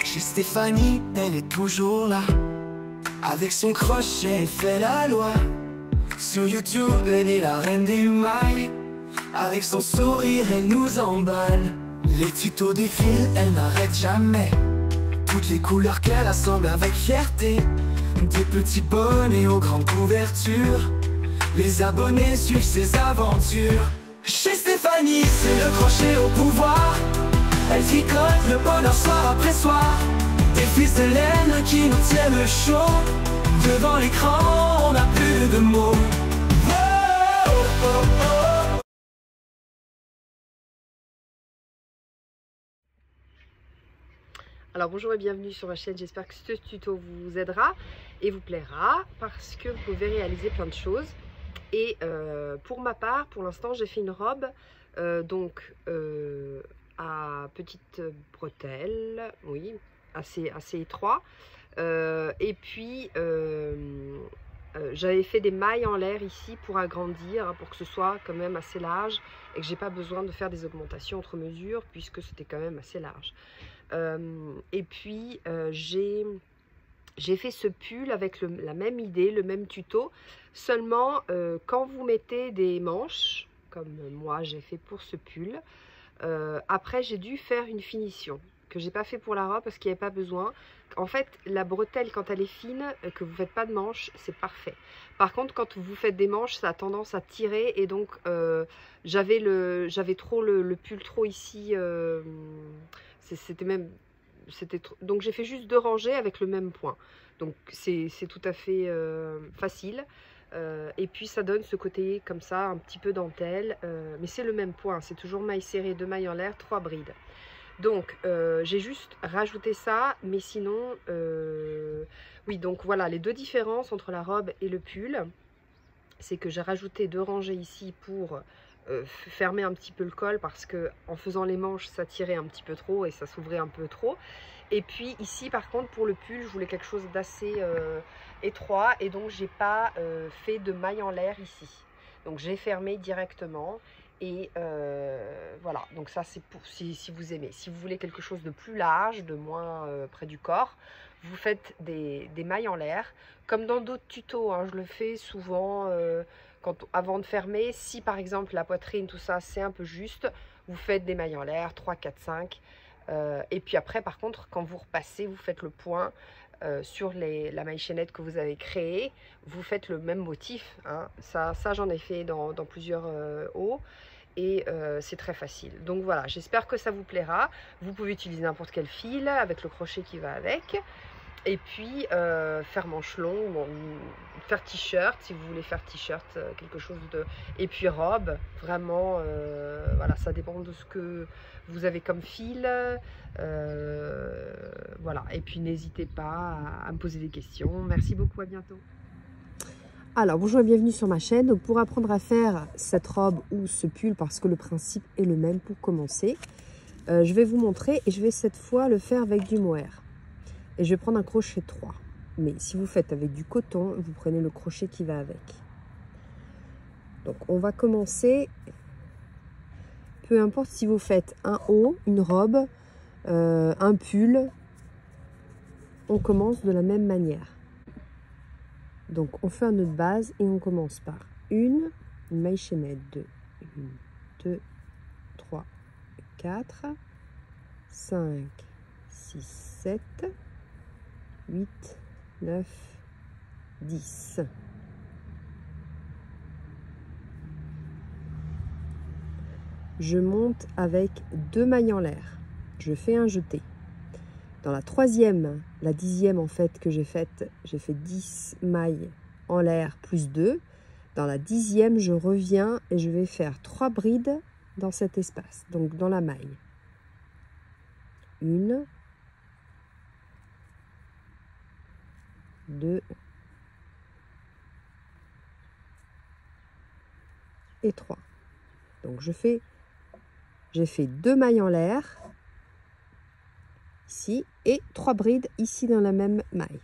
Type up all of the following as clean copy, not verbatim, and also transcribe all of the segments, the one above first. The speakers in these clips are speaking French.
Chez Stéphanie, elle est toujours là. Avec son crochet, elle fait la loi. Sur YouTube, elle est la reine des mailles. Avec son sourire, elle nous emballe. Les tutos défilent, elle n'arrête jamais. Toutes les couleurs qu'elle assemble avec fierté. Des petits bonnets aux grandes couvertures. Les abonnés suivent ses aventures. Chez Stéphanie, c'est le crochet au pouvoir. Elle tricote le bonheur soir après soir. Des fils de laine qui nous tiennent chaud. Devant l'écran, on n'a plus de mots. Oh, oh, oh. Alors bonjour et bienvenue sur ma chaîne, j'espère que ce tuto vous aidera et vous plaira parce que vous pouvez réaliser plein de choses. Et pour ma part, pour l'instant j'ai fait une robe à petites bretelles, oui, assez étroit. Et puis j'avais fait des mailles en l'air ici pour agrandir, pour que ce soit quand même assez large et que j'ai pas besoin de faire des augmentations entre mesures puisque c'était quand même assez large. Et puis j'ai fait ce pull avec la même idée, le même tuto, seulement quand vous mettez des manches, comme moi j'ai fait pour ce pull, après j'ai dû faire une finition que j'ai pas fait pour la robe parce qu'il n'y avait pas besoin. En fait, la bretelle, quand elle est fine, que vous faites pas de manches, c'est parfait. Par contre, quand vous faites des manches, ça a tendance à tirer et donc j'avais trop le pull trop ici. Donc j'ai fait juste 2 rangées avec le même point. Donc c'est tout à fait facile. Et puis ça donne ce côté comme ça, un petit peu dentelle. Mais c'est le même point, c'est toujours maille serrée, 2 mailles en l'air, 3 brides. Donc j'ai juste rajouté ça, mais sinon oui, donc voilà les 2 différences entre la robe et le pull, c'est que j'ai rajouté 2 rangées ici pour fermer un petit peu le col parce que en faisant les manches ça tirait un petit peu trop et ça s'ouvrait un peu trop. Et puis ici par contre pour le pull je voulais quelque chose d'assez étroit et donc j'ai pas fait de maille en l'air ici, donc j'ai fermé directement. Et voilà, donc ça c'est pour si vous aimez. Si vous voulez quelque chose de plus large, de moins près du corps, vous faites des mailles en l'air. Comme dans d'autres tutos, hein, je le fais souvent avant de fermer. Si par exemple la poitrine, tout ça, c'est un peu juste, vous faites des mailles en l'air, 3, 4, 5. Et puis après, par contre, quand vous repassez, vous faites le point sur la maille chaînette que vous avez créée. Vous faites le même motif, hein. Ça j'en ai fait dans plusieurs hauts. Et c'est très facile. Donc voilà, j'espère que ça vous plaira. Vous pouvez utiliser n'importe quel fil avec le crochet qui va avec. Et puis faire manche longue, bon, faire t-shirt si vous voulez faire t-shirt, quelque chose de... Et puis robe, vraiment, voilà, ça dépend de ce que vous avez comme fil. Voilà, et puis n'hésitez pas à me poser des questions. Merci beaucoup, à bientôt. Alors bonjour et bienvenue sur ma chaîne. Donc, pour apprendre à faire cette robe ou ce pull, parce que le principe est le même pour commencer, je vais vous montrer et je vais cette fois le faire avec du mohair. Et je vais prendre un crochet 3. Mais si vous faites avec du coton, vous prenez le crochet qui va avec. Donc on va commencer, peu importe si vous faites un haut, une robe, un pull, on commence de la même manière. Donc on fait un nœud de base et on commence par une maille chaînette, 2, 1, 2, 3, 4, 5, 6, 7, 8, 9, 10. Je monte avec 2 mailles en l'air. Je fais un jeté. Dans la troisième, la 10e en fait que j'ai fait 10 mailles en l'air plus 2. Dans la 10e, je reviens et je vais faire 3 brides dans cet espace, donc dans la maille. 1, 2 et 3. Donc j'ai fait 2 mailles en l'air ici et 3 brides ici dans la même maille.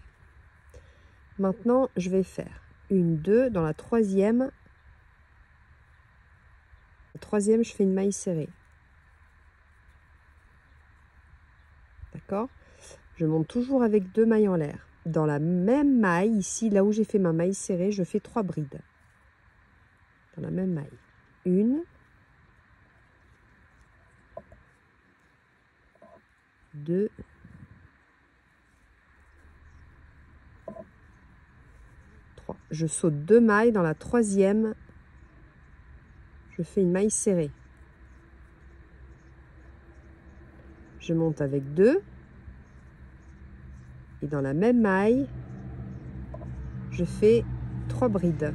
Maintenant je vais faire 1, 2 dans la troisième, troisième, je fais une maille serrée. D'accord? Je monte toujours avec 2 mailles en l'air. Dans la même maille, ici, là où j'ai fait ma maille serrée, je fais 3 brides. Dans la même maille. 1, 2, 3. Je saute 2 mailles. Dans la troisième, je fais une maille serrée. Je monte avec 2. Et dans la même maille, je fais 3 brides.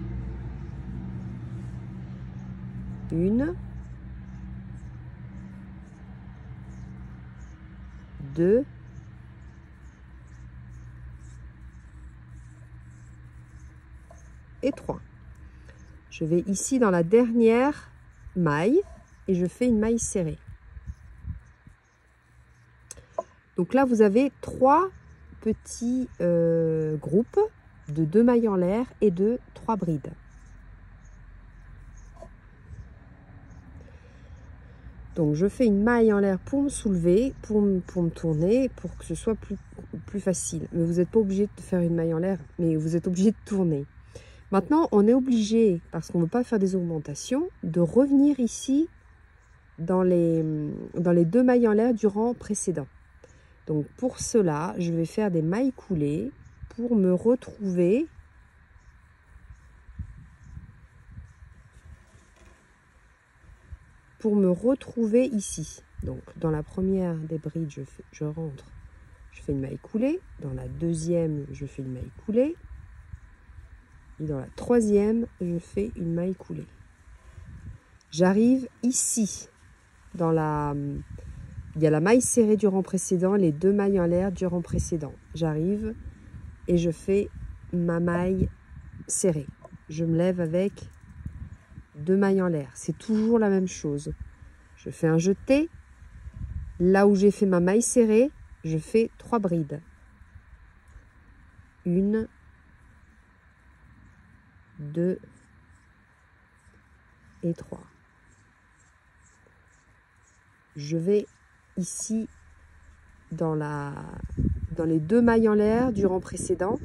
1, 2, 3. Je vais ici dans la dernière maille et je fais une maille serrée. Donc là, vous avez 3 petits groupes de 2 mailles en l'air et de 3 brides. Donc je fais une maille en l'air pour me soulever, pour me tourner, pour que ce soit plus facile. Mais vous n'êtes pas obligé de faire une maille en l'air, mais vous êtes obligé de tourner. Maintenant, on est obligé, parce qu'on ne veut pas faire des augmentations, de revenir ici dans les 2 mailles en l'air du rang précédent. Donc pour cela, je vais faire des mailles coulées pour me retrouver ici. Donc dans la première des brides, je rentre, je fais une maille coulée. Dans la deuxième, je fais une maille coulée. Et dans la troisième, je fais une maille coulée. J'arrive ici, il y a la maille serrée du rang précédent, les 2 mailles en l'air du rang précédent. J'arrive et je fais ma maille serrée. Je me lève avec 2 mailles en l'air. C'est toujours la même chose. Je fais un jeté. Là où j'ai fait ma maille serrée, je fais 3 brides. 1, 2 et 3. Je vais ici dans les 2 mailles en l'air du rang précédent.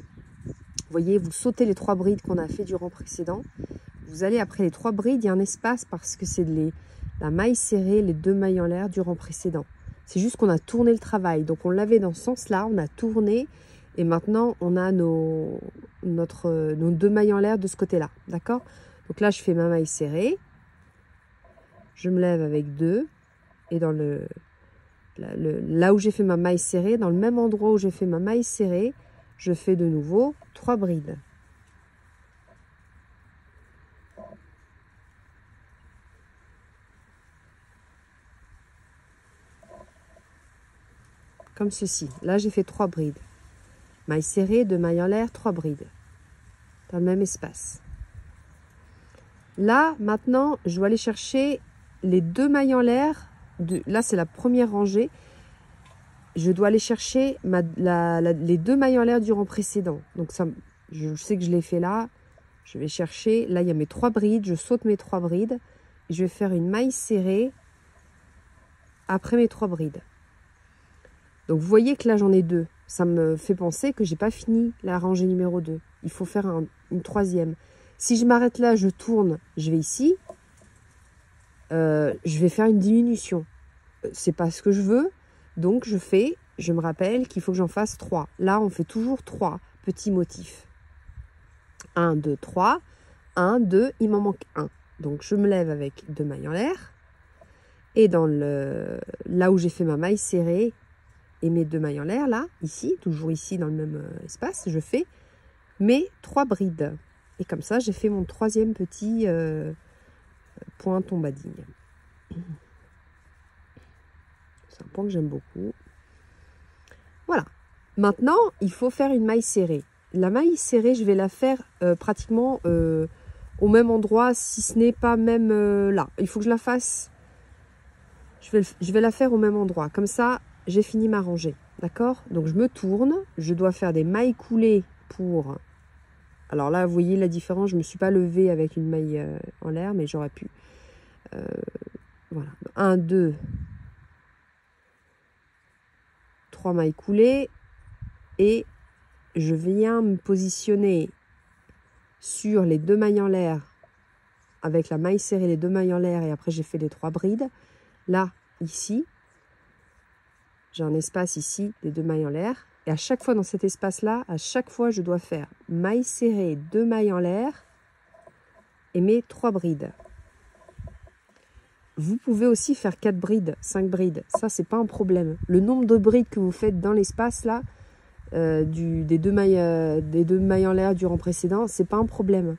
Vous voyez, vous sautez les 3 brides qu'on a fait du rang précédent. Vous allez après les 3 brides, il y a un espace parce que c'est la maille serrée, les 2 mailles en l'air du rang précédent. C'est juste qu'on a tourné le travail. Donc on l'avait dans ce sens-là, on a tourné et maintenant on a nos 2 mailles en l'air de ce côté-là. D'accord? Donc là, je fais ma maille serrée. Je me lève avec 2 et dans là où j'ai fait ma maille serrée, dans le même endroit où j'ai fait ma maille serrée, je fais de nouveau 3 brides. Comme ceci. Là, j'ai fait 3 brides. Maille serrée, 2 mailles en l'air, 3 brides. Dans le même espace. Là, maintenant, je dois aller chercher les 2 mailles en l'air. Là, c'est la première rangée. Je dois aller chercher les 2 mailles en l'air du rang précédent. Donc, ça, je sais que je l'ai fait là. Je vais chercher. Là, il y a mes 3 brides. Je saute mes 3 brides. Et je vais faire une maille serrée après mes 3 brides. Donc, vous voyez que là, j'en ai 2. Ça me fait penser que j'ai pas fini la rangée numéro 2. Il faut faire une troisième. Si je m'arrête là, je tourne, je vais ici. Je vais faire une diminution. C'est pas ce que je veux. Donc, je me rappelle qu'il faut que j'en fasse 3. Là, on fait toujours 3 petits motifs. 1, 2, 3. 1, 2, il m'en manque 1. Donc, je me lève avec 2 mailles en l'air. Et là où j'ai fait ma maille serrée, et mes 2 mailles en l'air, là, ici, toujours ici dans le même espace, je fais mes 3 brides. Et comme ça, j'ai fait mon 3e petit point tombadille. C'est un point que j'aime beaucoup. Voilà. Maintenant, il faut faire une maille serrée. La maille serrée, je vais la faire pratiquement au même endroit, si ce n'est pas même là. Il faut que je la fasse. Je vais la faire au même endroit. Comme ça, j'ai fini ma rangée, d'accord? Donc je me tourne, je dois faire des mailles coulées pour... Alors là, vous voyez la différence, je ne me suis pas levée avec une maille en l'air, mais j'aurais pu. Voilà, 1, 2, 3 mailles coulées et je viens me positionner sur les 2 mailles en l'air avec la maille serrée, les 2 mailles en l'air et après j'ai fait les 3 brides. Là, ici, j'ai un espace ici des 2 mailles en l'air et à chaque fois dans cet espace-là, à chaque fois je dois faire maille serrée, 2 mailles en l'air et mes 3 brides. Vous pouvez aussi faire 4 brides, 5 brides, ça c'est pas un problème. Le nombre de brides que vous faites dans l'espace là, des deux mailles en l'air du rang précédent, c'est pas un problème.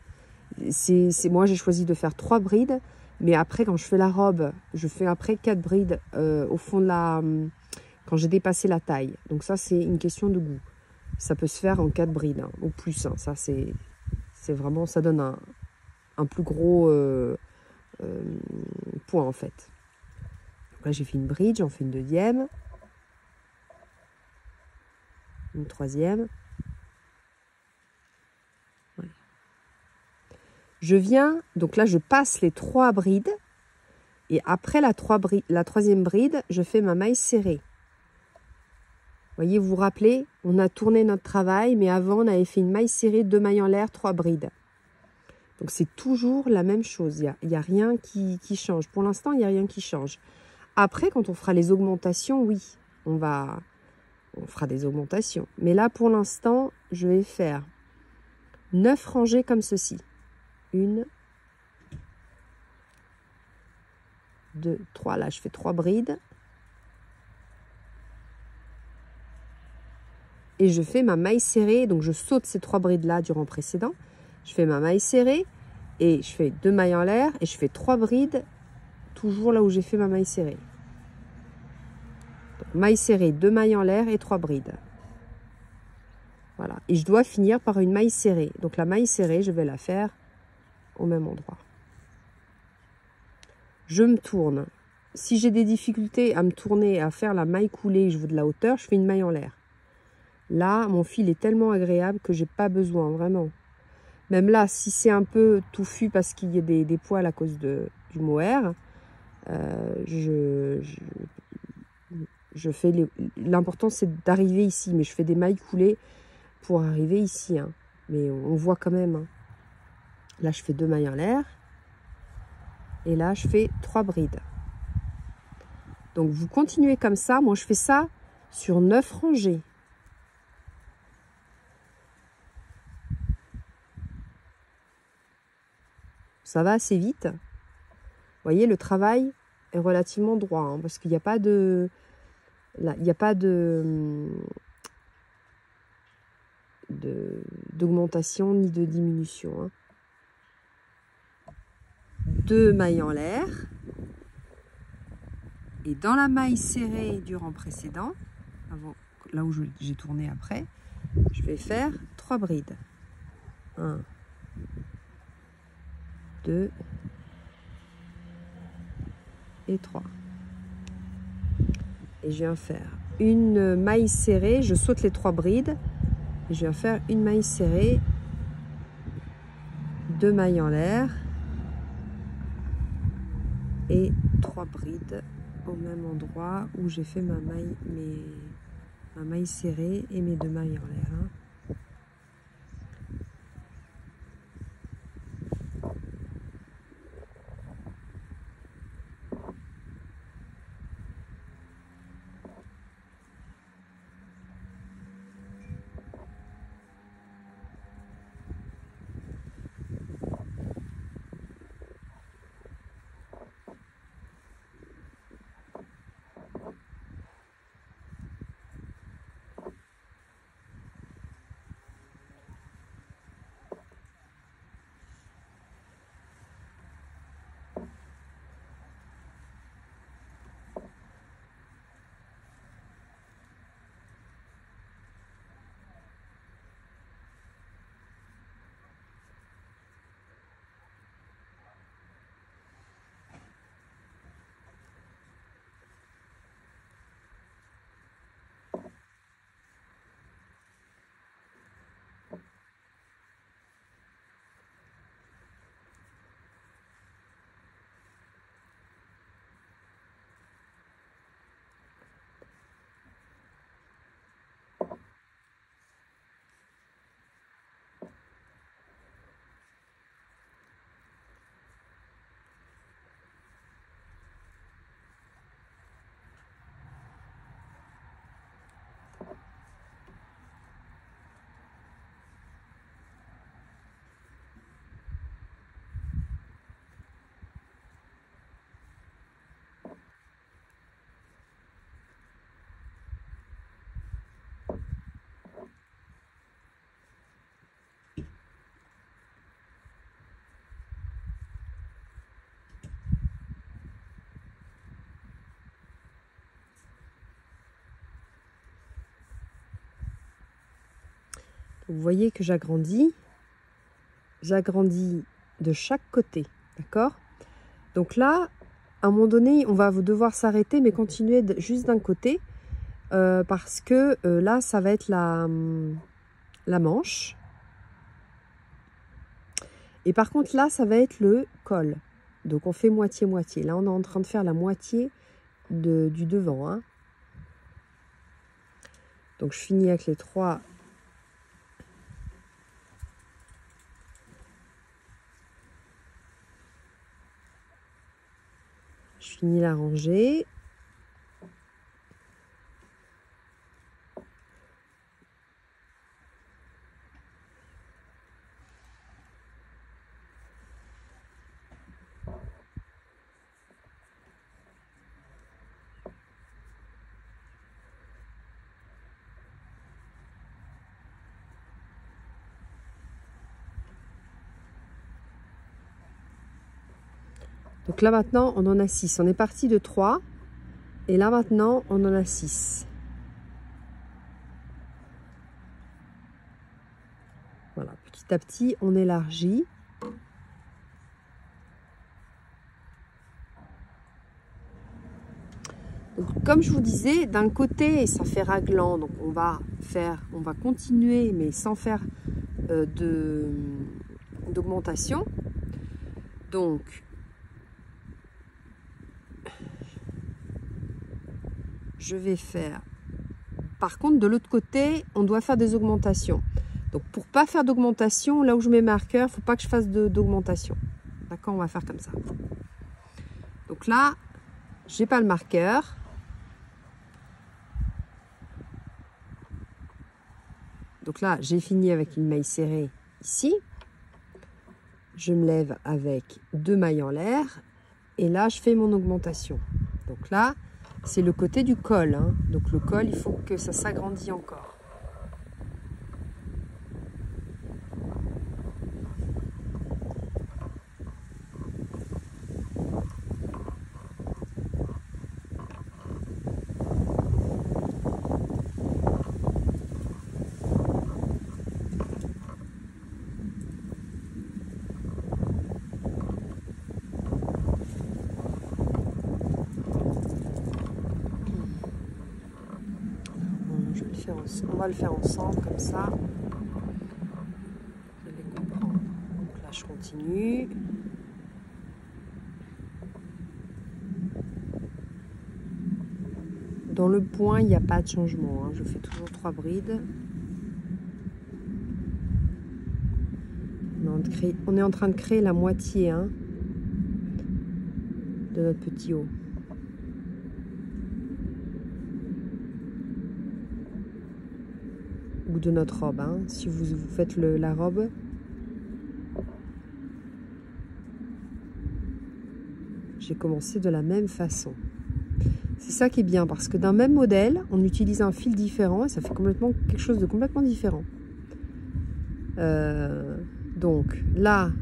Moi j'ai choisi de faire 3 brides, mais après quand je fais la robe, je fais après 4 brides au fond de la... quand j'ai dépassé la taille. Donc ça c'est une question de goût. Ça peut se faire en 4 brides, hein, ou plus. Hein. Ça c'est vraiment, ça donne un plus gros... point en fait. Donc là j'ai fait une bride, j'en fais une deuxième, une troisième. Voilà. Je viens, donc là je passe les 3 brides et après la troisième bride, je fais ma maille serrée. Voyez, vous vous rappelez, on a tourné notre travail, mais avant on avait fait une maille serrée, 2 mailles en l'air, 3 brides. Donc c'est toujours la même chose, il n'y a rien qui change. Pour l'instant, il n'y a rien qui change. Après, quand on fera les augmentations, oui, on fera des augmentations. Mais là, pour l'instant, je vais faire 9 rangées comme ceci. 1, 2, 3. Là, je fais 3 brides. Et je fais ma maille serrée. Donc, je saute ces 3 brides-là du rang précédent. Je fais ma maille serrée et je fais 2 mailles en l'air et je fais 3 brides toujours là où j'ai fait ma maille serrée. Donc, maille serrée, 2 mailles en l'air et 3 brides. Voilà. Et je dois finir par une maille serrée. Donc la maille serrée, je vais la faire au même endroit. Je me tourne. Si j'ai des difficultés à me tourner, à faire la maille coulée, je veux de la hauteur, je fais une maille en l'air. Là, mon fil est tellement agréable que j'ai pas besoin, vraiment. Même là, si c'est un peu touffu parce qu'il y a des poils à cause du mohair, je fais l'important c'est d'arriver ici, mais je fais des mailles coulées pour arriver ici. Hein. Mais on voit quand même. Hein. Là, je fais 2 mailles en l'air. Et là, je fais 3 brides. Donc, vous continuez comme ça. Moi, je fais ça sur 9 rangées. Ça va assez vite. Vous voyez, le travail est relativement droit. Hein, parce qu'il n'y a pas de... Là, il n'y a pas d'augmentation ni de diminution. Hein. 2 mailles en l'air. Et dans la maille serrée du rang précédent, là où j'ai tourné après, je vais faire 3 brides. 1, 2 et 3. Et je viens faire une maille serrée, je saute les 3 brides, et je viens faire une maille serrée, 2 mailles en l'air, et 3 brides au même endroit où j'ai fait ma maille serrée et mes 2 mailles en l'air. Hein. Vous voyez que j'agrandis de chaque côté, d'accord? Donc là, à un moment donné, on va devoir s'arrêter, mais continuer juste d'un côté, parce que là, ça va être la manche. Et par contre, là, ça va être le col. Donc, on fait moitié-moitié. Là, on est en train de faire la moitié du devant, hein. Donc, je finis avec les 3. Je finis la rangée. Donc là maintenant, on en a 6. On est parti de 3. Et là maintenant, on en a 6. Voilà, petit à petit, on élargit. Donc, comme je vous disais, d'un côté, ça fait raglan. Donc on va continuer, mais sans faire d'augmentation. Donc, je vais faire... Par contre, de l'autre côté, on doit faire des augmentations. Donc, pour pas faire d'augmentation, là où je mets marqueur, il ne faut pas que je fasse d'augmentation. D'accord, on va faire comme ça. Donc là, j'ai pas le marqueur. Donc là, j'ai fini avec une maille serrée ici. Je me lève avec 2 mailles en l'air. Et là, je fais mon augmentation. Donc là, c'est le côté du col, hein. Donc le col, il faut que ça s'agrandisse encore. On va le faire ensemble comme ça. Vous allez comprendre. Donc là, je continue. Dans le point, il n'y a pas de changement, hein. Je fais toujours 3 brides. On est en train de créer la moitié, hein, de notre petit haut. Ou de notre robe, hein, si vous faites la robe. J'ai commencé de la même façon. C'est ça qui est bien, parce que d'un même modèle, on utilise un fil différent et ça fait quelque chose de complètement différent. Donc là,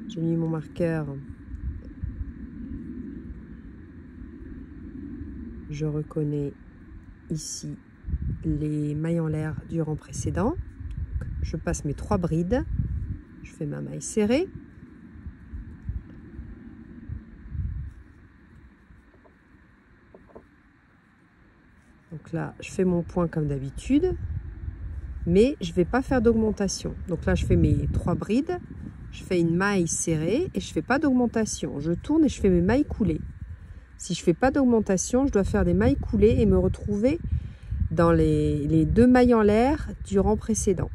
j'ai mis mon marqueur. Je reconnais ici les mailles en l'air du rang précédent. Je passe mes 3 brides. Je fais ma maille serrée. Donc là, je fais mon point comme d'habitude, mais je ne vais pas faire d'augmentation. Donc là, je fais mes 3 brides, je fais une maille serrée et je ne fais pas d'augmentation. Je tourne et je fais mes mailles coulées. Si je ne fais pas d'augmentation, je dois faire des mailles coulées et me retrouver dans les 2 mailles en l'air du rang précédent.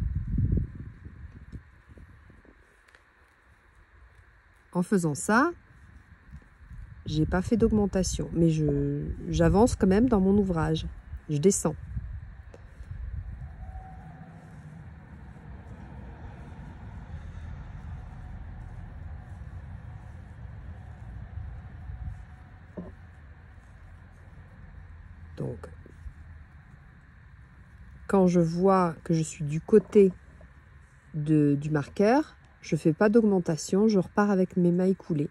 En faisant ça, j'ai pas fait d'augmentation, mais j'avance quand même dans mon ouvrage. Je descends. Donc, quand je vois que je suis du côté du marqueur, je ne fais pas d'augmentation, je repars avec mes mailles coulées.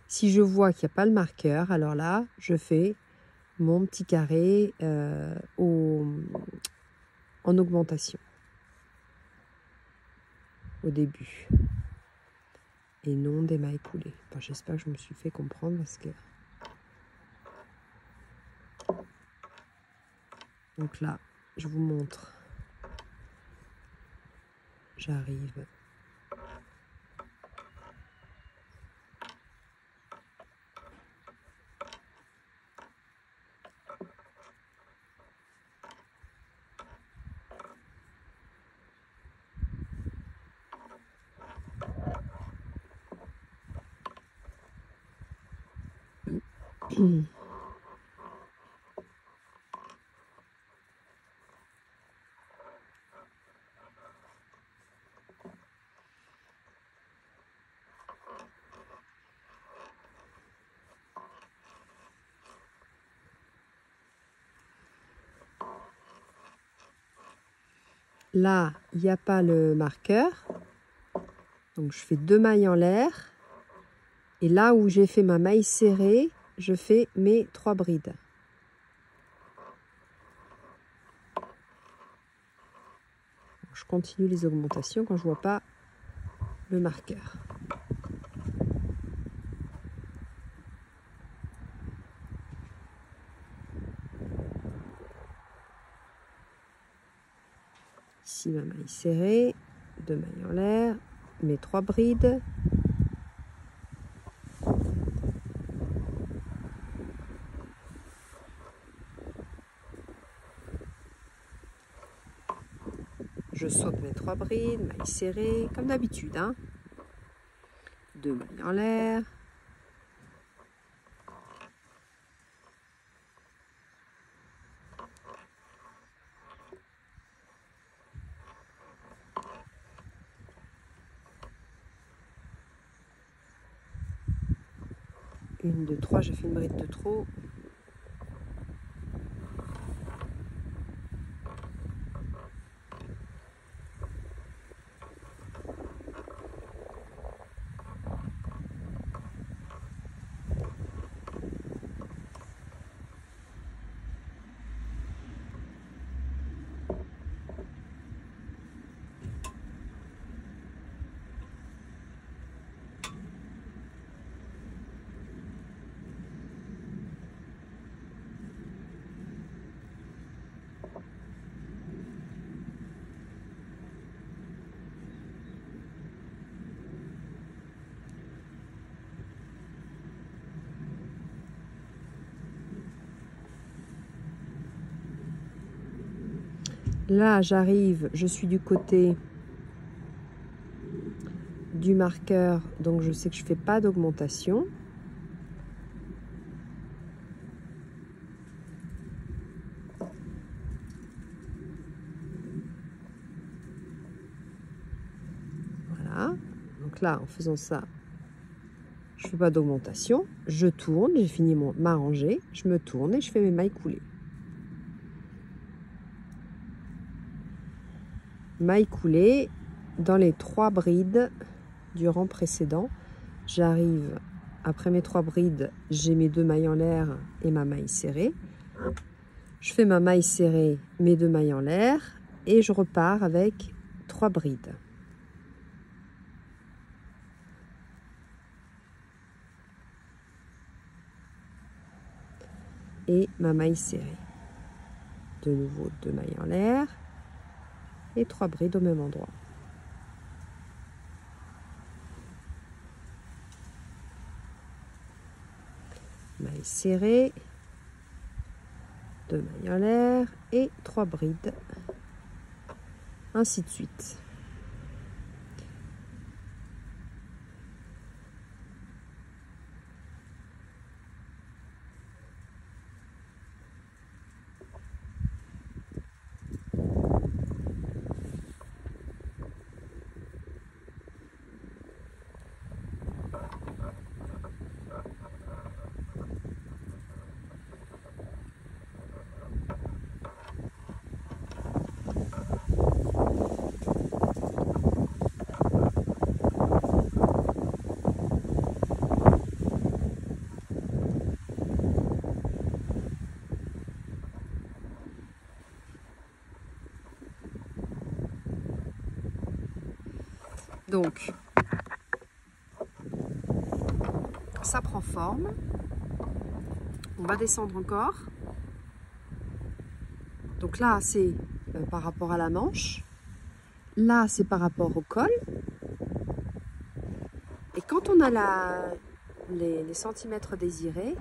Si je vois qu'il n'y a pas le marqueur, alors là, je fais mon petit carré en augmentation au début et non des mailles coulées. Enfin, j'espère que je me suis fait comprendre parce que donc là je vous montre, j'arrive là, il n'y a pas le marqueur, donc je fais 2 mailles en l'air, et là où j'ai fait ma maille serrée, je fais mes 3 brides. Je continue les augmentations quand je vois pas le marqueur. Ici ma maille serrée, 2 mailles en l'air, mes 3 brides. Je saute mes 3 brides, mailles serrées, comme d'habitude, hein. 2 mailles en l'air. Une, deux, trois, j'ai fait une bride de trop. Là, j'arrive, je suis du côté du marqueur, donc je sais que je ne fais pas d'augmentation. Voilà, donc là, en faisant ça, je ne fais pas d'augmentation, je tourne, j'ai fini ma rangée, je me tourne et je fais mes mailles coulées. Mailles coulées dans les 3 brides du rang précédent. J'arrive, après mes 3 brides, j'ai mes 2 mailles en l'air et ma maille serrée. Je fais ma maille serrée, mes 2 mailles en l'air et je repars avec 3 brides. Et ma maille serrée. De nouveau 2 mailles en l'air et 3 brides au même endroit. Maille serrée, 2 mailles en l'air et 3 brides, ainsi de suite. Donc, ça prend forme. On va descendre encore. Donc là, c'est par rapport à la manche. Là, c'est par rapport au col. Et quand on a les centimètres désirés,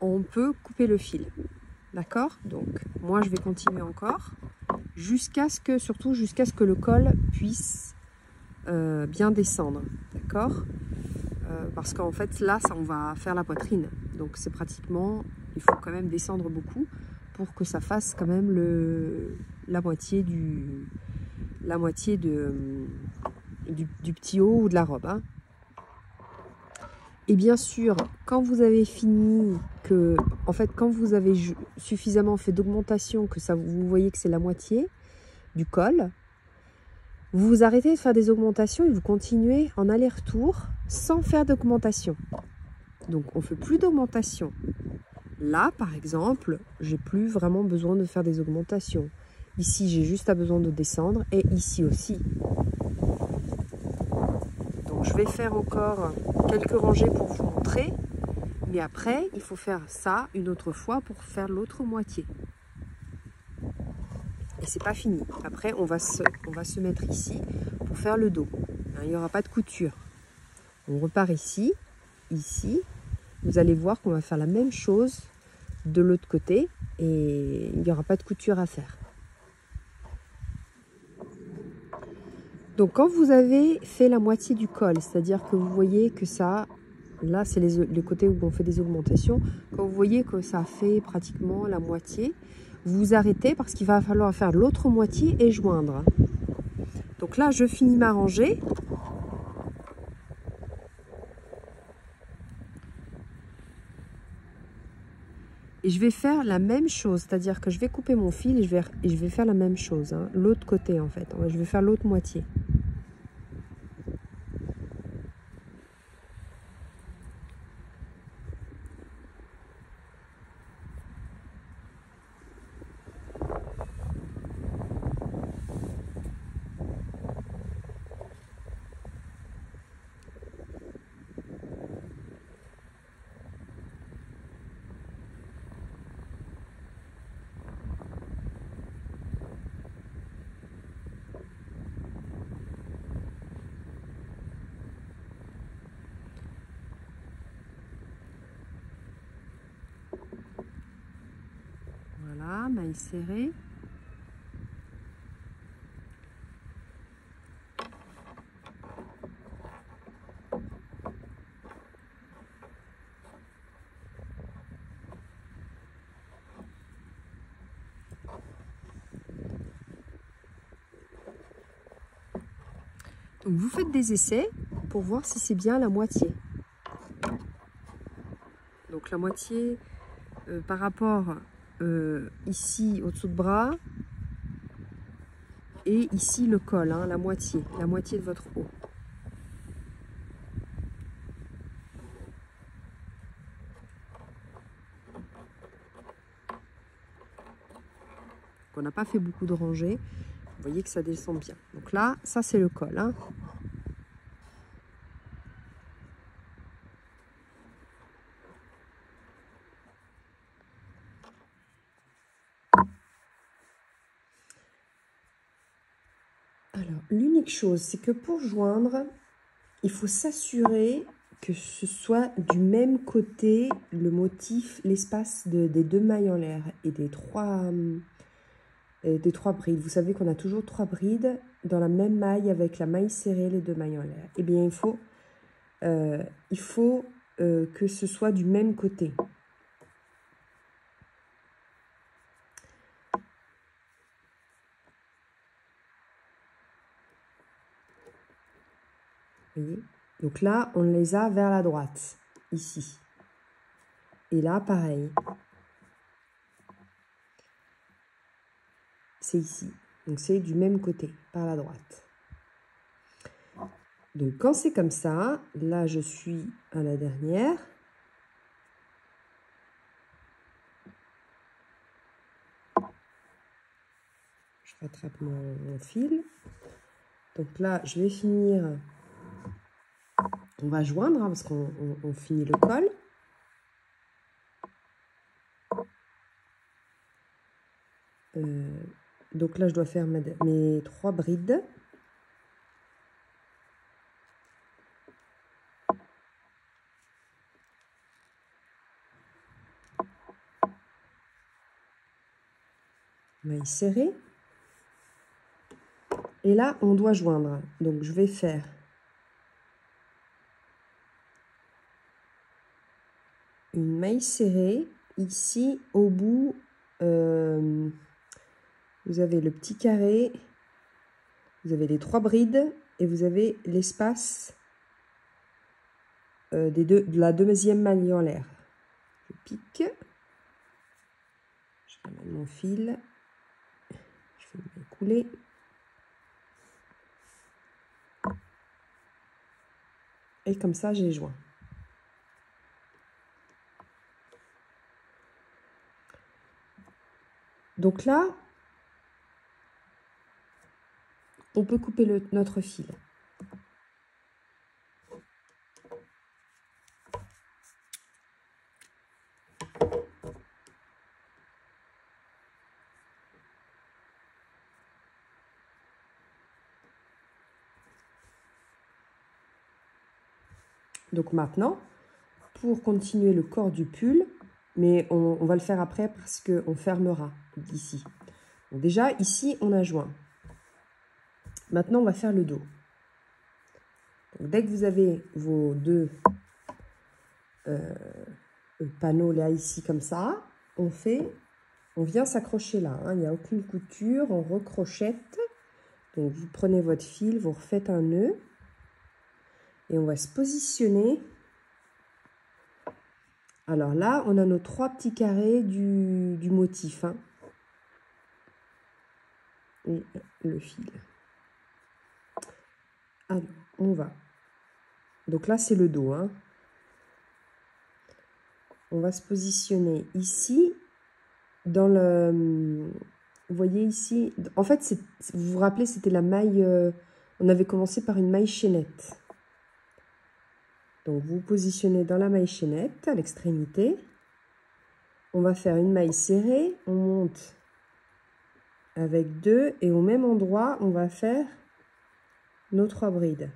on peut couper le fil. D'accord? Donc, moi, je vais continuer encore jusqu'à ce que, surtout jusqu'à ce que le col puisse bien descendre. D'accord? Parce qu'en fait, là, ça, on va faire la poitrine. Donc, c'est pratiquement, il faut quand même descendre beaucoup pour que ça fasse quand même la moitié du petit haut ou de la robe. Hein. Et bien sûr, quand vous avez fini, quand vous avez suffisamment fait d'augmentation, que ça, vous voyez que c'est la moitié du col, vous vous arrêtez de faire des augmentations et vous continuez en aller-retour sans faire d'augmentation. Donc, on ne fait plus d'augmentation. Là, par exemple, j'ai plus vraiment besoin de faire des augmentations. Ici, j'ai juste besoin de descendre et ici aussi. Donc, je vais faire encore quelques rangées pour vous montrer. Mais après, il faut faire ça une autre fois pour faire l'autre moitié. Et c'est pas fini. Après, on va se mettre ici pour faire le dos. Il n'y aura pas de couture. On repart ici, ici. Vous allez voir qu'on va faire la même chose de l'autre côté et il n'y aura pas de couture à faire. Donc quand vous avez fait la moitié du col, c'est-à-dire que vous voyez que ça, là c'est le côté où on fait des augmentations, quand vous voyez que ça fait pratiquement la moitié, vous vous arrêtez parce qu'il va falloir faire l'autre moitié et joindre. Donc là je finis ma rangée. Et je vais faire la même chose, c'est-à-dire que je vais couper mon fil et je vais faire la même chose, hein, l'autre côté en fait. Je vais faire l'autre moitié. Voilà, maille serrée. Donc vous faites des essais pour voir si c'est bien la moitié. Donc la moitié par rapport ici au-dessous de bras et ici le col, hein, la moitié de votre haut. On n'a pas fait beaucoup de rangées. Vous voyez que ça descend bien. Donc là, ça c'est le col. Hein. Alors, l'unique chose, c'est que pour joindre, il faut s'assurer que ce soit du même côté le motif, l'espace des deux mailles en l'air et des trois brides. Vous savez qu'on a toujours 3 brides dans la même maille avec la maille serrée, les 2 mailles en l'air. Eh bien, il faut que ce soit du même côté. Vous voyez? Donc là, on les a vers la droite, ici. Et là, pareil. C'est ici. Donc c'est du même côté, par la droite. Donc quand c'est comme ça, là je suis à la dernière. rattrape mon fil. Donc là, je vais finir. On va joindre hein, parce qu'on finit le col. Donc là, je dois faire mes 3 brides. Maille serrée. Et là, on doit joindre. Donc, je vais faire une maille serrée. Ici, au bout, vous avez le petit carré. Vous avez les 3 brides. Et vous avez l'espace de la deuxième maille en l'air. Je pique. Je ramène mon fil. Je fais une maille coulée. Et comme ça, j'ai joint. Donc là, on peut couper notre fil. Donc maintenant, pour continuer le corps du pull, mais on va le faire après parce qu'on fermera d'ici. Déjà, ici, on a joint. Maintenant, on va faire le dos. Donc, dès que vous avez vos 2 panneaux là, ici, comme ça, on vient s'accrocher là. Hein, il n'y a aucune couture, on recrochette. Donc, vous prenez votre fil, vous refaites un nœud. Et on va se positionner. Alors là, on a nos 3 petits carrés du motif. Hein. Et le fil. Alors, on va. Donc là, c'est le dos. Hein. On va se positionner ici. Dans le... Vous voyez ici. En fait, vous vous rappelez, c'était la maille... on avait commencé par une maille chaînette. Donc, vous vous positionnez dans la maille chaînette à l'extrémité. On va faire une maille serrée. On monte avec 2. Et au même endroit, on va faire nos 3 brides.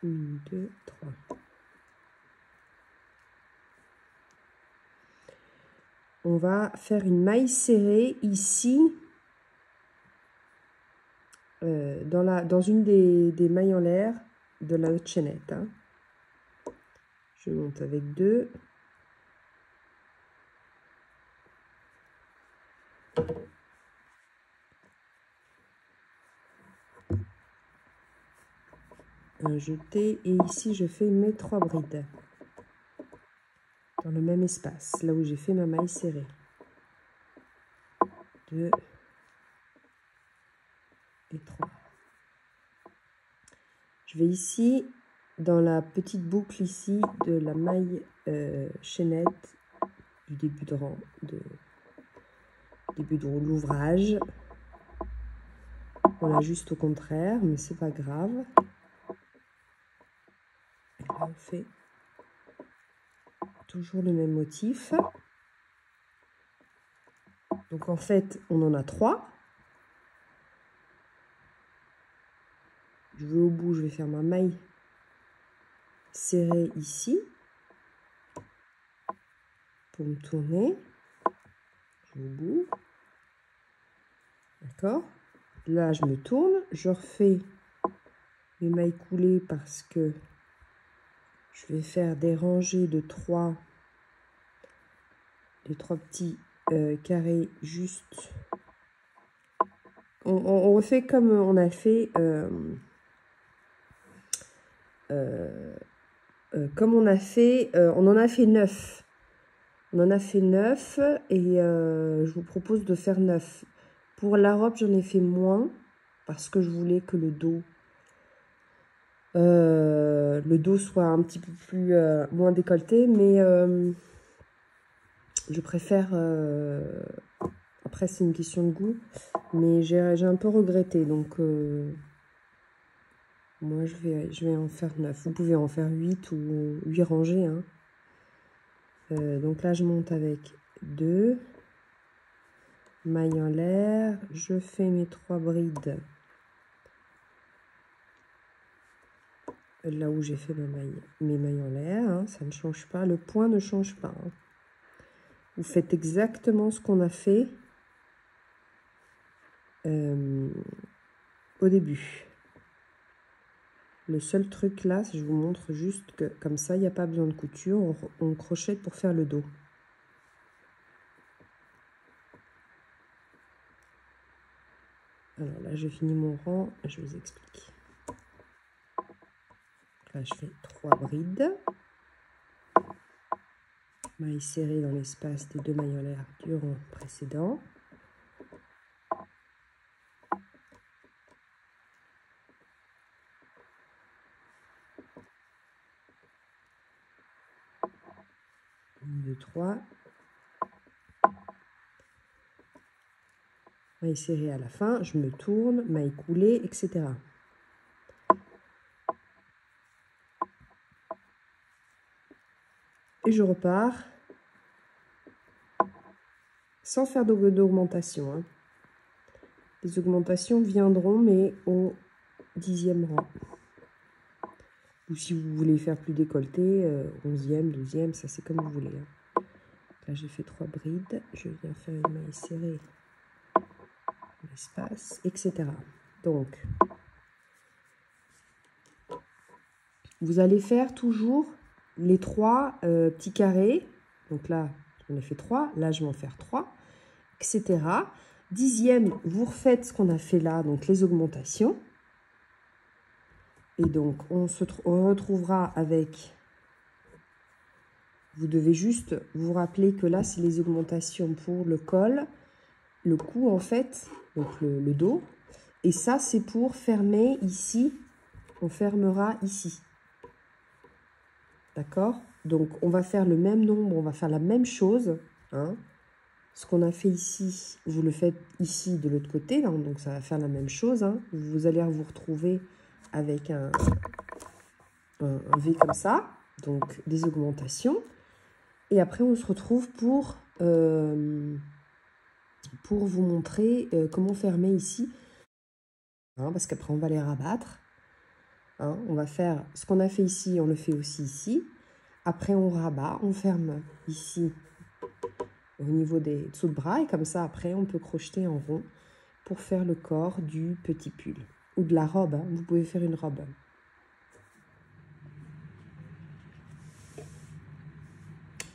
Une, 2, 3. On va faire une maille serrée ici, dans une des mailles en l'air de la haute chaînette. Hein. Je monte avec 2. Un jeté et ici je fais mes 3 brides. Dans le même espace, là où j'ai fait ma maille serrée. 2 et 3. Je vais ici, dans la petite boucle ici de la maille chaînette du début de rang, début de l'ouvrage. On l'a juste au contraire, mais c'est pas grave. Et là, on fait toujours le même motif. Donc en fait, on en a 3. Je vais au bout, je vais faire ma maille serrée ici. Pour me tourner. Je vais au bout. D'accord? Là, je me tourne. Je refais mes mailles coulées parce que je vais faire des rangées de 3. Les 3 petits carrés juste. On refait comme on a fait comme on a fait, on en a fait 9. On en a fait 9 et je vous propose de faire 9. Pour la robe, j'en ai fait moins parce que je voulais que le dos le dos soit un petit peu plus moins décolleté, mais je préfère, après c'est une question de goût, mais j'ai un peu regretté, donc moi je vais en faire 9. Vous pouvez en faire 8 ou 8 rangées, hein. Donc là je monte avec 2 mailles en l'air, je fais mes 3 brides là où j'ai fait mes mailles en l'air, hein, ça ne change pas, le point ne change pas, hein. Vous faites exactement ce qu'on a fait au début. Le seul truc là, je vous montre juste que comme ça, il n'y a pas besoin de couture, on crochette pour faire le dos. Alors là, j'ai fini mon rang, je vous explique. Là, je fais 3 brides. Mailles serrées dans l'espace des 2 mailles en l'air du rang précédent. Une, 2, 3. Mailles serrées à la fin, je me tourne, mailles coulées, etc. Et je repars sans faire d'augmentation, hein. Les augmentations viendront, mais au 10e rang. Ou si vous voulez faire plus décolleté, 11e, 12e, ça c'est comme vous voulez, hein. Là j'ai fait 3 brides, je viens faire une maille serrée, l'espace, etc. Donc, vous allez faire toujours les 3 petits carrés. Donc là, j'en ai fait 3, là je vais en faire 3, etc. 10e, vous refaites ce qu'on a fait là, donc les augmentations. Et donc, on retrouvera avec... Vous devez juste vous rappeler que là, c'est les augmentations pour le col, le cou en fait, donc le dos. Et ça, c'est pour fermer ici. On fermera ici. D'accord? Donc, on va faire le même nombre, on va faire la même chose, hein. Ce qu'on a fait ici, vous le faites ici de l'autre côté, hein, donc ça va faire la même chose, hein. Vous allez vous retrouver avec un V comme ça, donc des augmentations. Et après, on se retrouve pour vous montrer comment fermer ici, hein, parce qu'après, on va les rabattre. Hein, on va faire ce qu'on a fait ici, on le fait aussi ici. Après, on rabat, on ferme ici au niveau des dessous de bras. Et comme ça, après, on peut crocheter en rond pour faire le corps du petit pull. Ou de la robe, hein. Vous pouvez faire une robe.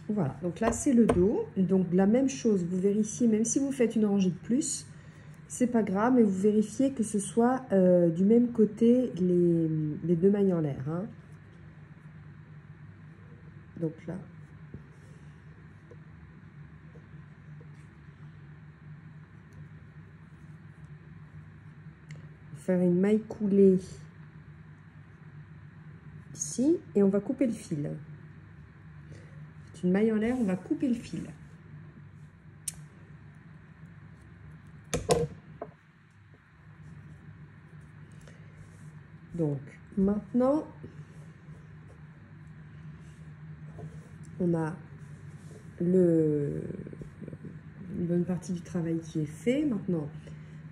Voilà, donc là, c'est le dos. Donc, la même chose, vous vérifiez, même si vous faites une rangée de plus, c'est pas grave, mais vous vérifiez que ce soit du même côté les 2 mailles en l'air, hein. Donc là... faire une maille coulée ici et on va couper le fil. C'est une maille en l'air, on va couper le fil. Donc maintenant on a une bonne partie du travail qui est fait. Maintenant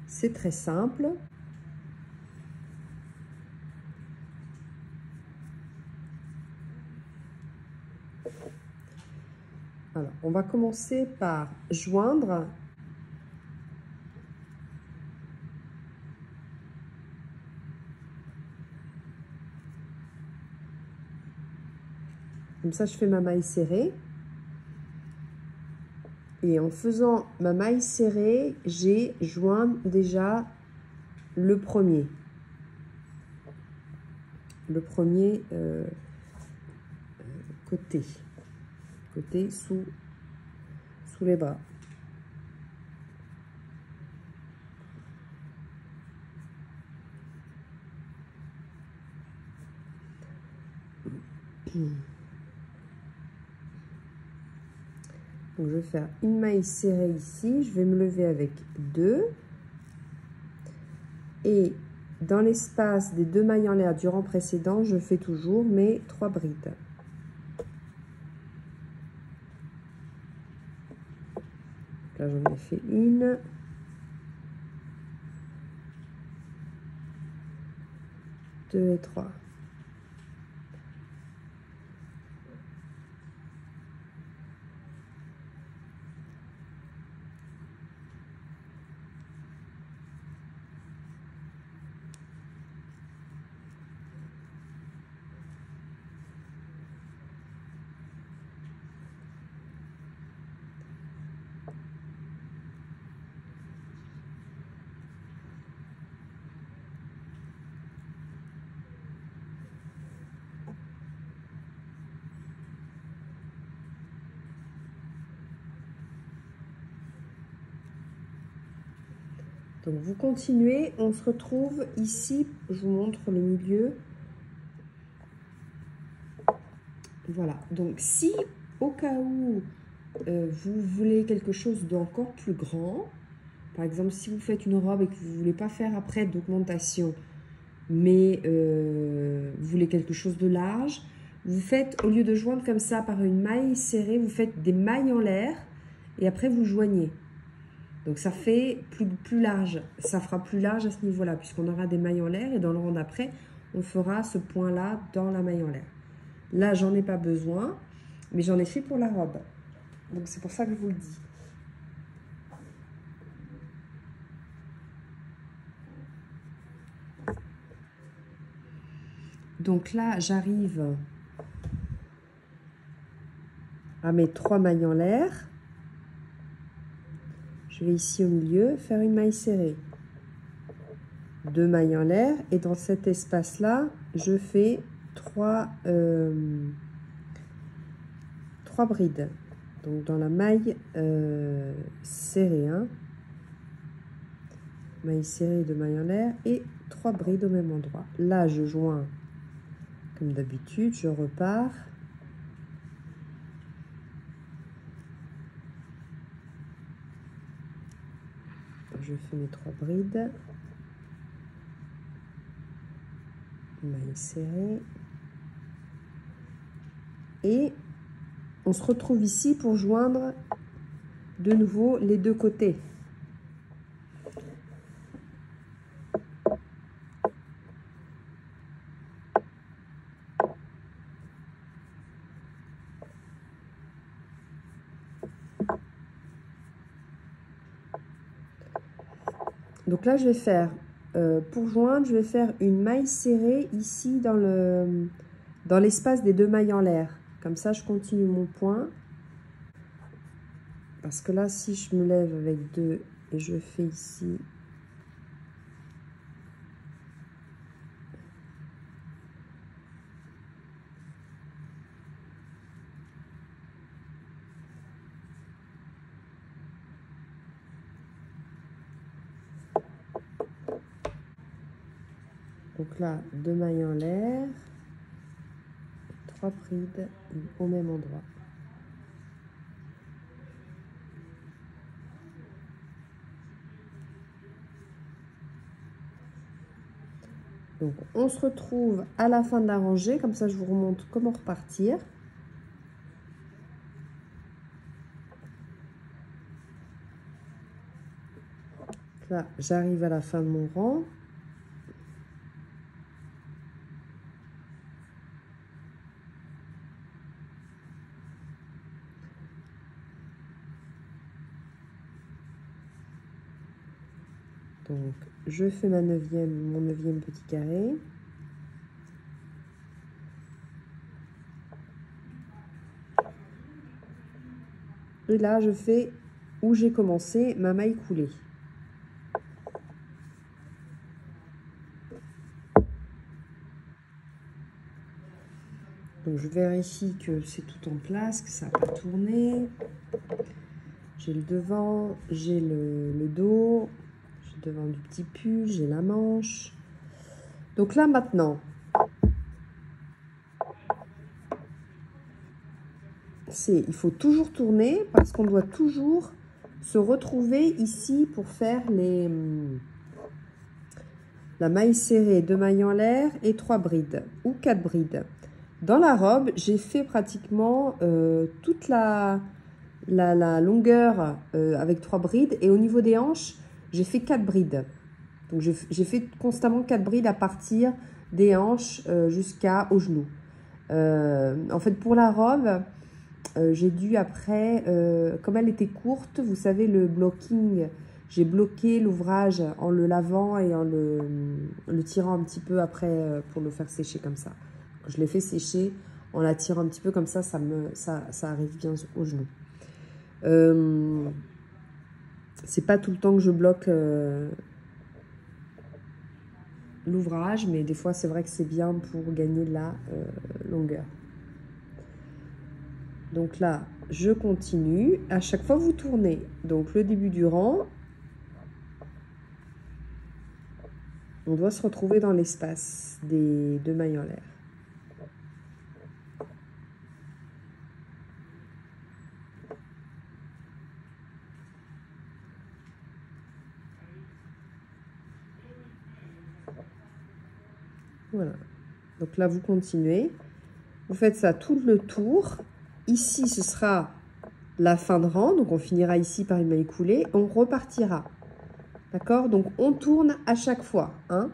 c'est très simple. Alors, on va commencer par joindre comme ça. Je fais ma maille serrée et en faisant ma maille serrée, j'ai joint déjà le premier côté sous les bras. Donc je vais faire une maille serrée ici, je vais me lever avec 2 et dans l'espace des 2 mailles en l'air du rang précédent, je fais toujours mes 3 brides. Là j'en ai fait une, 2 et 3. Donc vous continuez, on se retrouve ici, je vous montre le milieu. Voilà, donc si au cas où vous voulez quelque chose d'encore plus grand, par exemple si vous faites une robe et que vous ne voulez pas faire après d'augmentation, mais vous voulez quelque chose de large, vous faites, au lieu de joindre comme ça par une maille serrée, vous faites des mailles en l'air et après vous joignez. Donc ça fait plus large, ça fera plus large à ce niveau-là, puisqu'on aura des mailles en l'air et dans le rang d'après, on fera ce point-là dans la maille en l'air. Là, j'en ai pas besoin, mais j'en ai fait pour la robe. Donc c'est pour ça que je vous le dis. Donc là, j'arrive à mes 3 mailles en l'air. Je vais ici au milieu faire une maille serrée, 2 mailles en l'air et dans cet espace là je fais 3 brides. Donc dans la maille serrée, hein, maille serrée, 2 mailles en l'air et 3 brides au même endroit. Là je joins comme d'habitude, je repars. Je fais mes 3 brides, maille serrée et on se retrouve ici pour joindre de nouveau les 2 côtés. Donc là, je vais faire, pour joindre, je vais faire une maille serrée ici dans l'espace des 2 mailles en l'air. Comme ça, je continue mon point. Parce que là, si je me lève avec 2 et je fais ici... Donc là, 2 mailles en l'air, 3 brides au même endroit. Donc on se retrouve à la fin de la rangée, comme ça je vous remontre comment repartir. Là, j'arrive à la fin de mon rang. Donc, je fais mon 9e petit carré. Et là, je fais où j'ai commencé ma maille coulée. Donc, je vérifie que c'est tout en place, que ça n'a pas tourné. J'ai le devant, j'ai le dos. Devant du petit pull, j'ai la manche. Donc là maintenant, c'est il faut toujours tourner parce qu'on doit toujours se retrouver ici pour faire la maille serrée, 2 mailles en l'air et 3 brides ou 4 brides. Dans la robe, j'ai fait pratiquement toute la longueur avec 3 brides et au niveau des hanches, j'ai fait 4 brides. Donc j'ai fait constamment 4 brides à partir des hanches jusqu'aux genoux. En fait, pour la robe, j'ai dû après, comme elle était courte, vous savez, le blocking, j'ai bloqué l'ouvrage en le lavant et en le tirant un petit peu après pour le faire sécher comme ça. Je l'ai fait sécher en la tirant un petit peu comme ça, ça arrive bien au genou. C'est pas tout le temps que je bloque l'ouvrage, mais des fois c'est vrai que c'est bien pour gagner de la longueur. Donc là, je continue. À chaque fois, vous tournez. Donc le début du rang, on doit se retrouver dans l'espace des 2 mailles en l'air. Voilà. Donc là, vous continuez. Vous faites ça tout le tour. Ici, ce sera la fin de rang. Donc, on finira ici par une maille coulée. On repartira. D'accord? Donc, on tourne à chaque fois. Hein?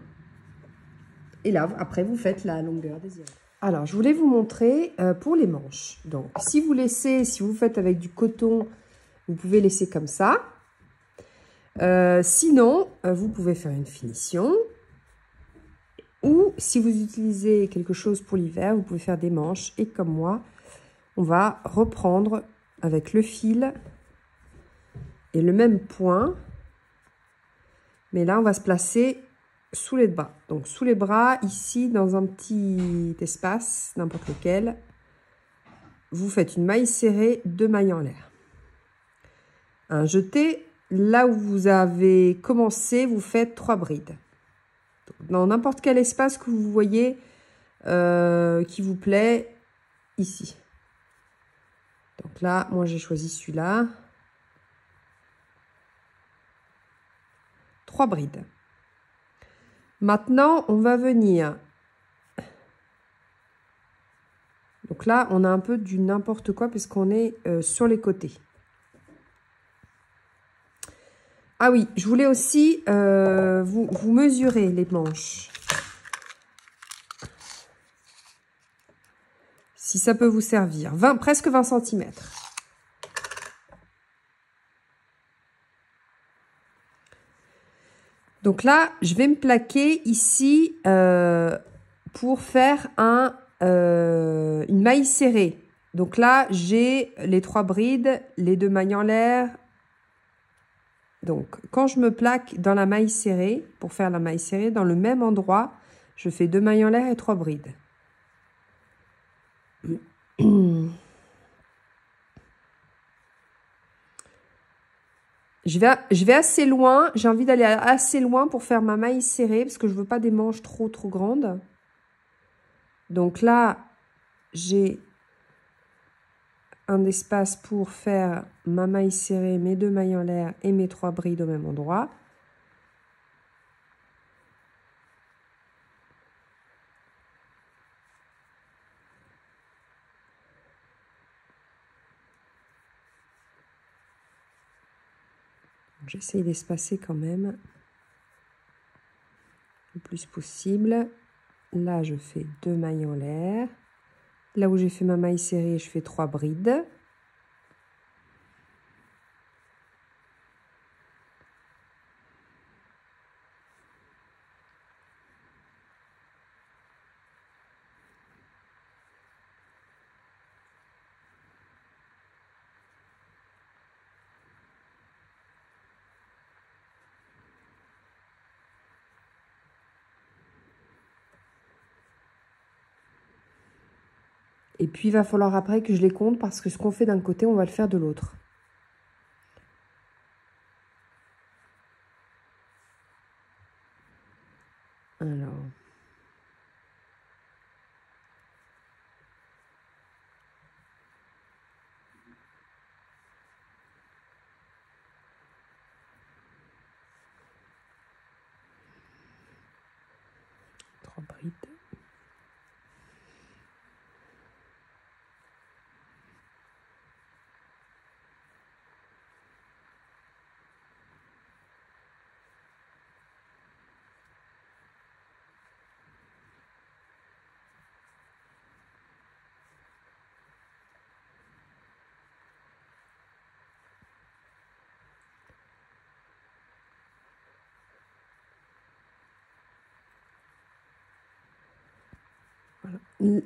Et là, après, vous faites la longueur désirée. Alors, je voulais vous montrer pour les manches. Donc, si vous faites avec du coton, vous pouvez laisser comme ça. Sinon, vous pouvez faire une finition. Ou si vous utilisez quelque chose pour l'hiver, vous pouvez faire des manches. Et comme moi, on va reprendre avec le fil et le même point. Mais là, on va se placer sous les bras. Donc, sous les bras, ici, dans un petit espace, n'importe lequel, vous faites une maille serrée, 2 mailles en l'air. Un jeté, là où vous avez commencé, vous faites 3 brides. Dans n'importe quel espace que vous voyez qui vous plaît, ici. Donc là, moi j'ai choisi celui-là. 3 brides. Maintenant, on va venir. Donc là, on a un peu du n'importe quoi puisqu'on est sur les côtés. Ah oui, je voulais aussi vous mesurer les manches. Si ça peut vous servir. Presque 20 cm. Donc là, je vais me plaquer ici pour faire une maille serrée. Donc là, j'ai les 3 brides, les 2 mailles en l'air. Donc, quand je me plaque dans la maille serrée, pour faire la maille serrée, dans le même endroit, je fais 2 mailles en l'air et 3 brides. Je vais assez loin, j'ai envie d'aller assez loin pour faire ma maille serrée, parce que je ne veux pas des manches trop grandes. Donc là, j'ai un espace pour faire ma maille serrée, mes 2 mailles en l'air et mes 3 brides au même endroit. J'essaye d'espacer quand même le plus possible. Là, je fais 2 mailles en l'air. Là où j'ai fait ma maille serrée, je fais 3 brides. Et puis, il va falloir après que je les compte parce que ce qu'on fait d'un côté, on va le faire de l'autre. Alors... 3 brides.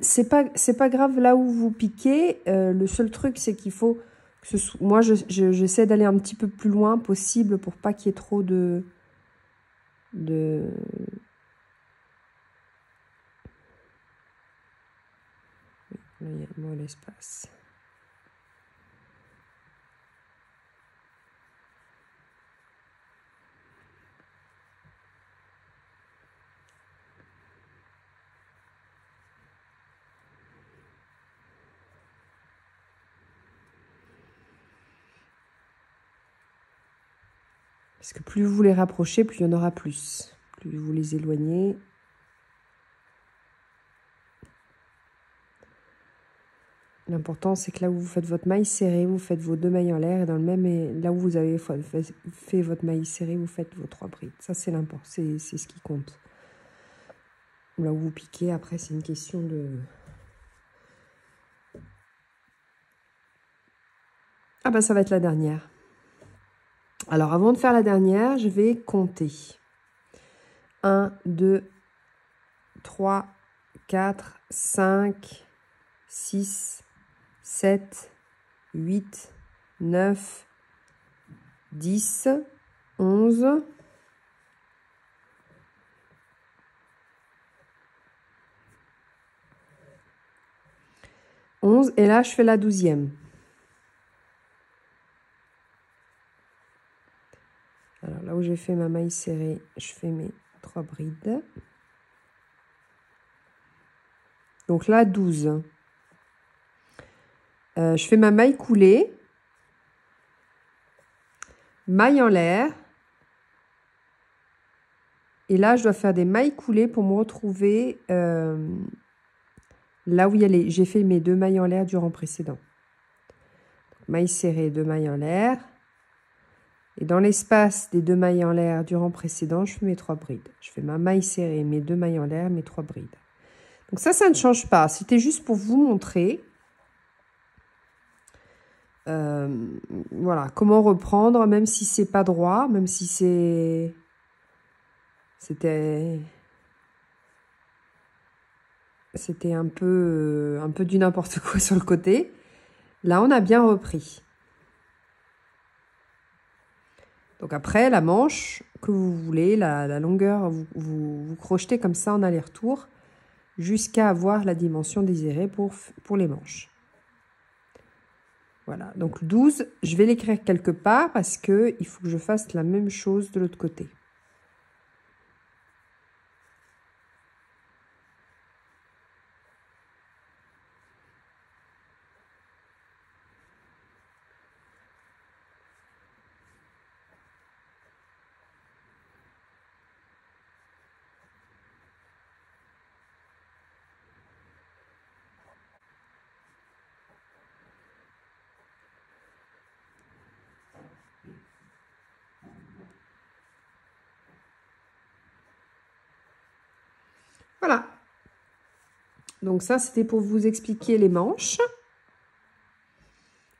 C'est pas grave là où vous piquez. Le seul truc, c'est qu'il faut que ce soit... Moi, j'essaie d'aller un petit peu plus loin possible pour pas qu'il y ait trop de... Là, il y a un bon espace. Parce que plus vous les rapprochez, plus il y en aura plus. Plus vous les éloignez. L'important, c'est que là où vous faites votre maille serrée, vous faites vos 2 mailles en l'air. Et dans le même, là où vous avez fait votre maille serrée, vous faites vos 3 brides. Ça, c'est l'important. C'est ce qui compte. Là où vous piquez, après, c'est une question de... Ah bah, ça va être la dernière. Alors, avant de faire la dernière, je vais compter. 1, 2, 3, 4, 5, 6, 7, 8, 9, 10, 11, 11. Et là, je fais la 12e. Alors là où j'ai fait ma maille serrée, je fais mes 3 brides. Donc là, 12. Je fais ma maille coulée. Maille en l'air. Et là, je dois faire des mailles coulées pour me retrouver là où j'ai fait mes 2 mailles en l'air du rang précédent. Maille serrée, 2 mailles en l'air. Et dans l'espace des 2 mailles en l'air du rang précédent, je fais mes 3 brides. Je fais ma maille serrée, mes 2 mailles en l'air, mes 3 brides. Donc ça ne change pas. C'était juste pour vous montrer voilà, comment reprendre, même si c'est pas droit, même si c'était un peu du n'importe quoi sur le côté. Là, on a bien repris. Donc après, la manche que vous voulez, la longueur, vous crochetez comme ça en aller-retour jusqu'à avoir la dimension désirée pour les manches. Voilà, donc 12, je vais l'écrire quelque part parce qu'il faut que je fasse la même chose de l'autre côté. Voilà. Donc ça, c'était pour vous expliquer les manches. Vous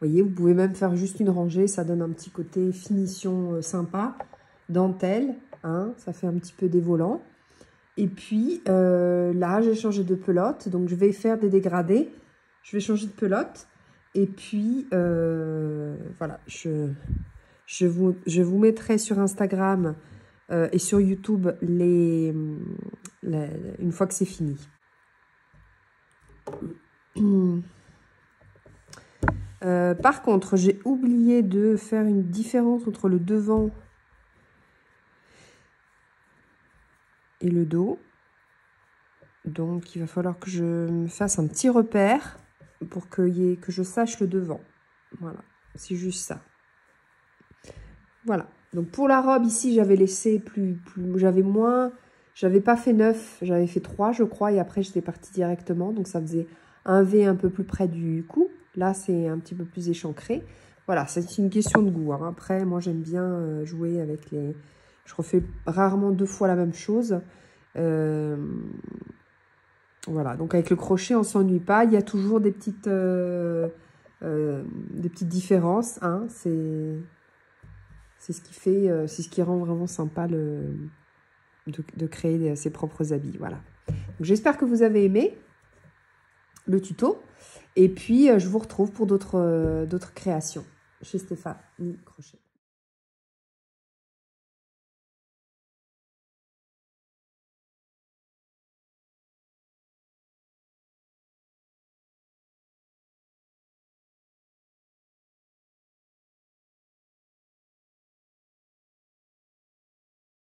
voyez, vous pouvez même faire juste une rangée. Ça donne un petit côté finition sympa. Dentelle, hein, ça fait un petit peu dévolant. Et puis, là, j'ai changé de pelote. Donc, je vais faire des dégradés. Je vais changer de pelote. Et puis, voilà, je vous mettrai sur Instagram et sur YouTube une fois que c'est fini. Par contre, j'ai oublié de faire une différence entre le devant et le dos. Donc, il va falloir que je me fasse un petit repère pour que je sache le devant. Voilà, c'est juste ça. Voilà. Donc, pour la robe, ici, j'avais laissé j'avais moins J'avais pas fait 9, j'avais fait 3 je crois, et après j'étais partie directement, donc ça faisait un V un peu plus près du cou. Là c'est un petit peu plus échancré. Voilà, c'est une question de goût, hein. Après moi j'aime bien jouer avec les... Je refais rarement 2 fois la même chose. Voilà, donc avec le crochet on s'ennuie pas, il y a toujours des petites différences, hein. C'est ce qui fait, c'est ce qui rend vraiment sympa de créer ses propres habits. Voilà. J'espère que vous avez aimé le tuto. Et puis, je vous retrouve pour d'autres créations chez Stéphanie Crochet.